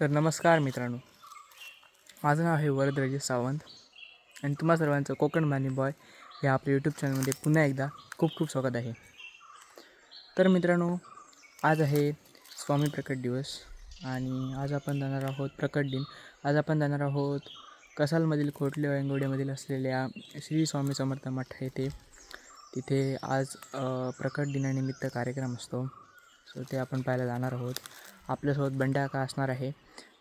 तर नमस्कार मित्रांनो, माझं नाव आहे वरद राजेश सावंत आणि तुम्हा सर्वांचं कोकण बानी बॉय या आपल्या यूट्यूब चॅनलमध्ये पुन्हा एकदा खूप खूप स्वागत आहे. तर मित्रांनो, आज आहे स्वामी प्रकट दिवस आणि आज आपण जाणार आहोत प्रकट दिन. आज आपण जाणार आहोत कसालमधील खोटले वेंगोड्यामधील असलेल्या श्री स्वामी समर्थ मठ येथे. तिथे आज प्रकट दिनानिमित्त कार्यक्रम असतो, सो ते आपण पाहायला जाणार आहोत. आपल्यासोबत बंड्या का असणार आहे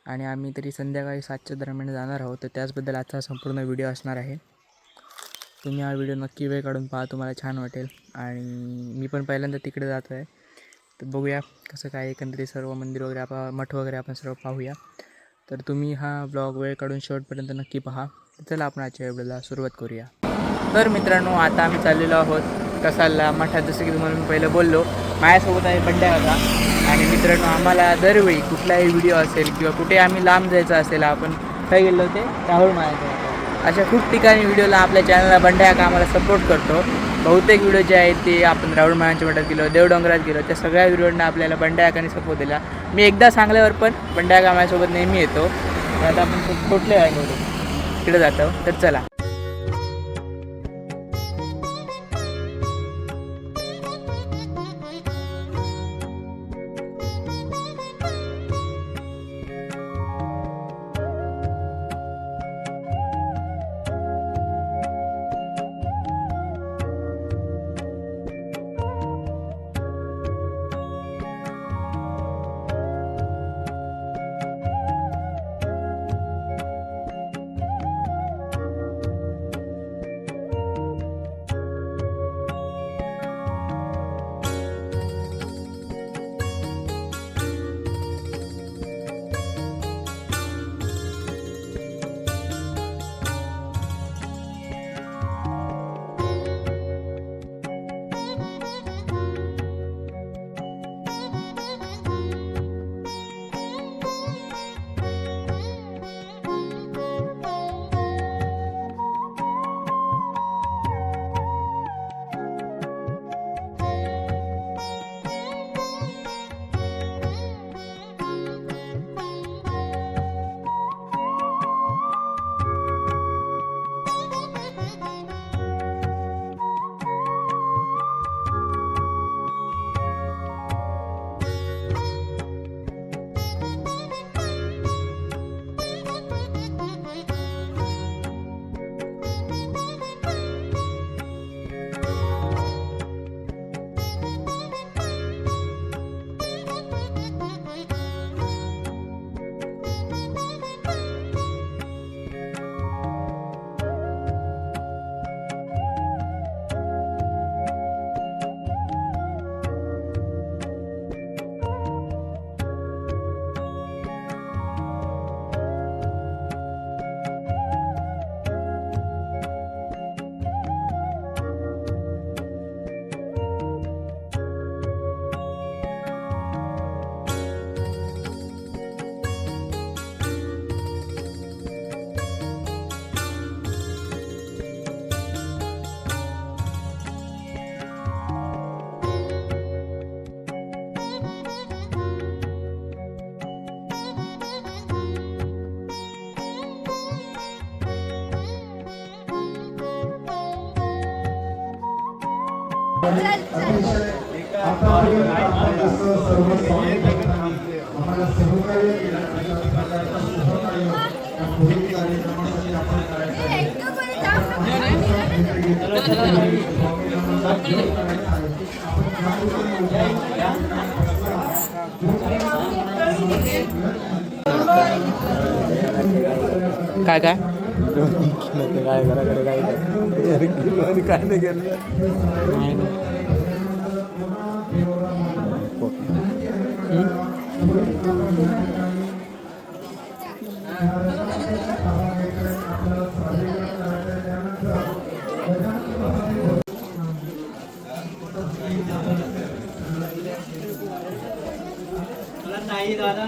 आणि आम्ही तरी संध्याकाळी 7च्या दरम्यान जाणार आहोत. तर त्याचबद्दल आजचा संपूर्ण व्हिडिओ असणार आहे. तुम्ही हा व्हिडिओ नक्की वेळ काढून पहा, तुम्हाला छान वाटेल. आणि मी पण पहिल्यांदा तिकडे जातो आहे, तर बघूया कसं काय एकंदरीत सर्व मंदिर वगैरे आपण मठ वगैरे आपण सर्व पाहूया. तर तुम्ही हा ब्लॉग वेळ काढून शेवटपर्यंत नक्की पहा. चला आपण आजच्या व्हिडिओला सुरुवात करूया. तर मित्रांनो, आता आम्ही चाललेलो आहोत कसालला मठात. जसं की तुम्हाला मी पहिलं बोललो, माझ्यासोबत आहे बंड्या काका. आणि मित्रांनो, आम्हाला दरवेळी कुठलाही व्हिडिओ असेल किंवा कुठे आम्ही लांब जायचं असेल, आपण काय गेलो होते राहुल महाराज, अशा खूप ठिकाणी व्हिडिओला आपल्या चॅनलला बंड्या काका आम्हाला सपोर्ट करतो. बहुतेक व्हिडिओ जे आहेत ते आपण राहुल महाराजच्या मठात गेलो, देवडोंगरात गेलो, त्या सगळ्या व्हिडिओंना आपल्याला बंड्या काकाने सपोर्ट दिला. मी एकदा सांगल्यावर पण बंड्या काका माझ्यासोबत नेहमी येतो. तर आता आपण खूप कुठले आहे तिकडे जातो, तर चला. काय काय काय नाही केलं. नाही दादा.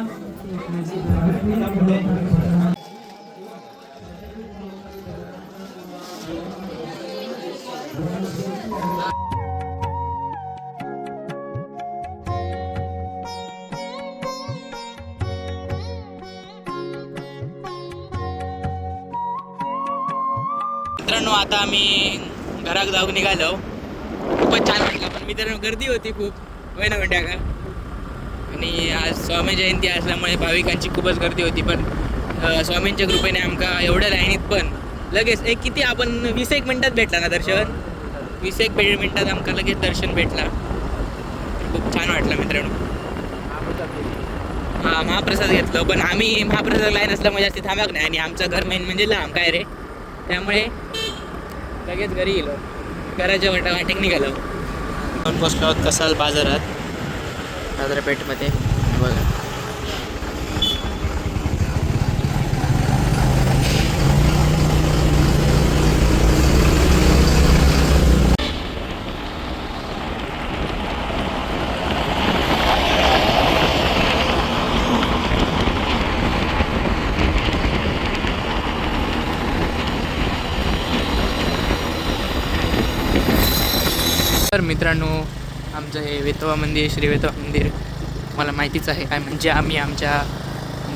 मित्रांनो आता आम्ही घरात जाऊन निघालो. खूपच छान वाटलं, पण मित्रांनो गर्दी होती खूप, होय ना म्हणत्या का. आणि आज स्वामी जयंती असल्यामुळे भाविकांची खूपच गर्दी होती, पण स्वामींच्या कृपेने आमका एवढ्या लाईनीत पण लगेच किती आपण 20-1 मिनिटात भेटला ना दर्शन. 20-1 मिनिटात आमका लगेच दर्शन भेटला. खूप छान वाटलं मित्रांनो. हां महाप्रसाद घेतलं, पण आम्ही महाप्रसाद लाईन असल्यामुळे जास्त थांबाक नाही, आणि आमचं घर मेन म्हणजे लांब काय रे, त्यामुळे लगेच घरी गेलो, घराच्या वाटेक निघालो. आपण पोचलो आहोत कसाल बाजारपेठमध्ये बघा. तर मित्रांनो, आमचं हे वेतवा मंदिर, श्री वेतवा मंदिर मला माहितीच आहे काय, म्हणजे आम्ही आमच्या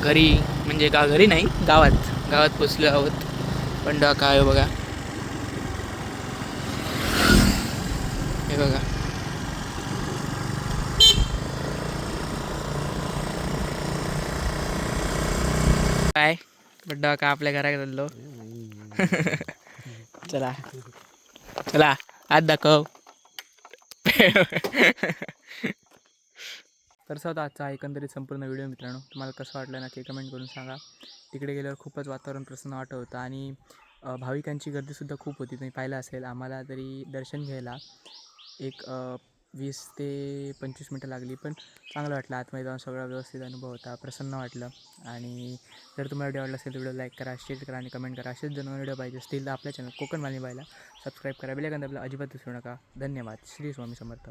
घरी, म्हणजे घरी नाही गावात पोचलो आहोत. पण काय बघा, हे बघा काय बड्डा का आपल्या घरात चाललो. चला चला आज दाखव. तर होता आजचा एकंदरीत संपूर्ण व्हिडिओ मित्रांनो. तुम्हाला कसं वाटलं नक्की कमेंट करून सांगा. तिकडे गेल्यावर खूपच वातावरण प्रसन्न वाटत होतं, आणि भाविकांची गर्दीसुद्धा खूप होती. तुम्ही पाहिलं असेल, आम्हाला तरी दर्शन घ्यायला एक 20 ते 25 मिनटं लागली, पण चांगलं वाटलं. आतमध्ये जाऊन सगळा व्यवस्थित अनुभव होता, प्रसन्न वाटलं. आणि जर तुम्हाला व्हिडिओ आवडला असेल तर व्हिडिओ लाईक करा, शेअर करा आणि कमेंट करा. असेच जर व्हिडिओ पाहिजे असतील तर आपल्या चॅनल कोकण मालनी बायला सबस्क्राईब करा, बेल आयकॉन दाबायला अजिबात विसरू नका. धन्यवाद. श्री स्वामी समर्थ.